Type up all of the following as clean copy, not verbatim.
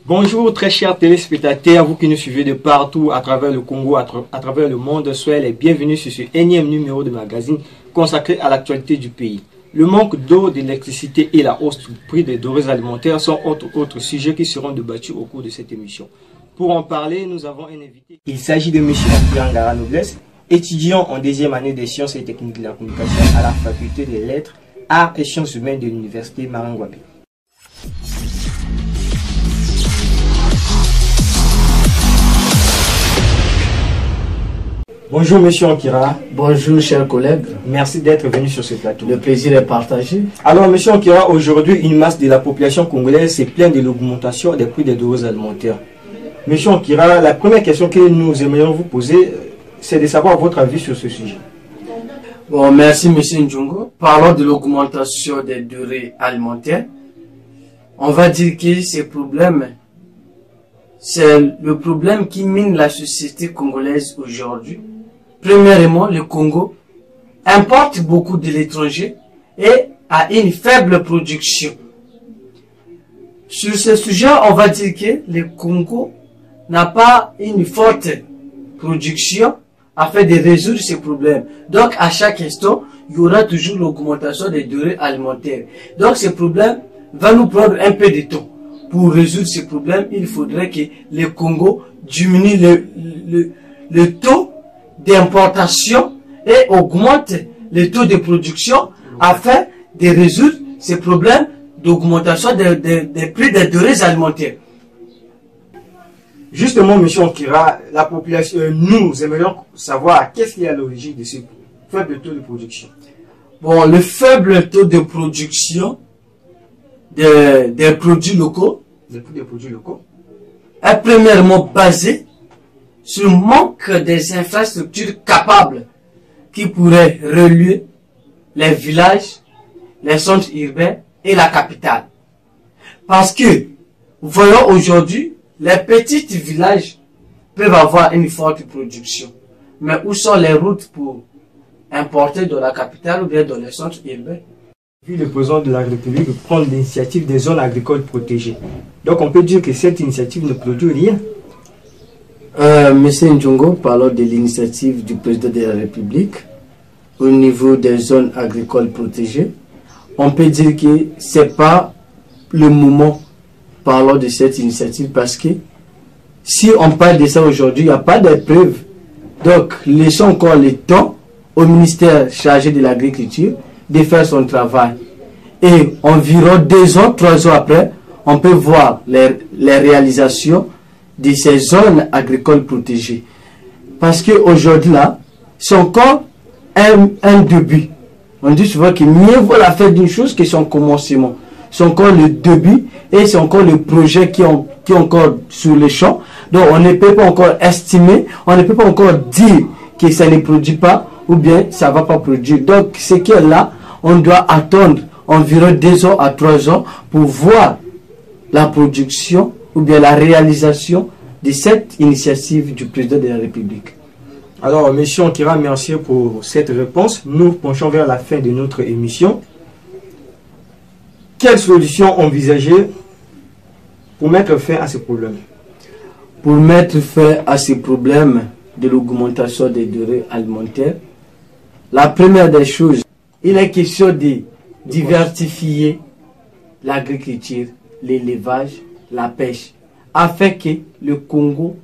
Bonjour très chers téléspectateurs, vous qui nous suivez de partout à travers le Congo, à travers le monde, soyez les bienvenus sur ce énième numéro de magazine consacré à l'actualité du pays. Le manque d'eau, d'électricité et la hausse du prix des denrées alimentaires sont autres sujets qui seront débattus au cours de cette émission. Pour en parler, nous avons un invité. Il s'agit de M. Nkirangara Noblesse, étudiant en deuxième année des sciences et techniques de la communication à la faculté des lettres, arts et sciences humaines de l'université Maringouabi. Bonjour Monsieur Nkira. Bonjour chers collègues. Merci d'être venu sur ce plateau. Le plaisir est partagé. Alors Monsieur Nkira, aujourd'hui une masse de la population congolaise se plaint de l'augmentation des prix des denrées alimentaires. Monsieur Nkira, la première question que nous aimerions vous poser, c'est de savoir votre avis sur ce sujet. Bon, merci Monsieur Ndjongo. Parlons de l'augmentation des denrées alimentaires. On va dire que ce problème, c'est le problème qui mine la société congolaise aujourd'hui. Premièrement, le Congo importe beaucoup de l'étranger et a une faible production. Sur ce sujet, on va dire que le Congo n'a pas une forte production afin de résoudre ces problèmes. Donc, à chaque instant, il y aura toujours l'augmentation des denrées alimentaires. Donc, ce problème va nous prendre un peu de temps. Pour résoudre ces problèmes, il faudrait que le Congo diminue le taux d'importation et augmente le taux de production afin de résoudre ces problèmes d'augmentation des prix des denrées alimentaires. Justement, M. Nkira, la population, nous aimerions savoir qu'est-ce qui est à l'origine de ce faible taux de production. Bon, le faible taux de production des produits locaux, est premièrement basé sur le manque des infrastructures capables qui pourraient relier les villages, les centres urbains et la capitale. Parce que, voyons aujourd'hui, les petits villages peuvent avoir une forte production. Mais où sont les routes pour importer dans la capitale ou bien dans les centres urbains? Puis le président de la République prend l'initiative des zones agricoles protégées. Donc on peut dire que cette initiative ne produit rien. Monsieur Ndjongo, parlons de l'initiative du président de la République au niveau des zones agricoles protégées. On peut dire que ce n'est pas le moment, parlons de cette initiative, parce que si on parle de ça aujourd'hui, il n'y a pas de preuves. Donc, laissons encore le temps au ministère chargé de l'agriculture de faire son travail. Et environ 2 ans, 3 ans après, on peut voir les réalisations de ces zones agricoles protégées. Parce qu'aujourd'hui, là, c'est encore un début. On dit souvent que mieux vaut la faire d'une chose que son commencement. C'est encore le début et c'est encore le projet qui est encore sur le champ. Donc, on ne peut pas encore estimer, on ne peut pas encore dire que ça ne produit pas ou bien ça ne va pas produire. Donc, ce qui est là, on doit attendre environ 2 ans à 3 ans pour voir la production ou bien la réalisation de cette initiative du président de la République. Alors, M. Nkira, merci pour cette réponse. Nous penchons vers la fin de notre émission. Quelles solutions envisager pour mettre fin à ce problème? Pour mettre fin à ce problème de l'augmentation des denrées alimentaires, la première des choses, il est question de diversifier l'agriculture, l'élevage, la pêche, afin que le Congo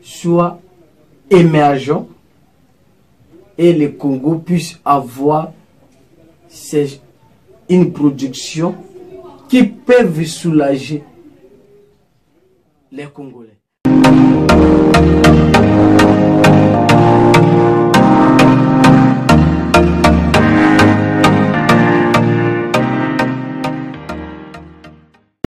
soit émergent et le Congo puisse avoir une production qui peut soulager les Congolais.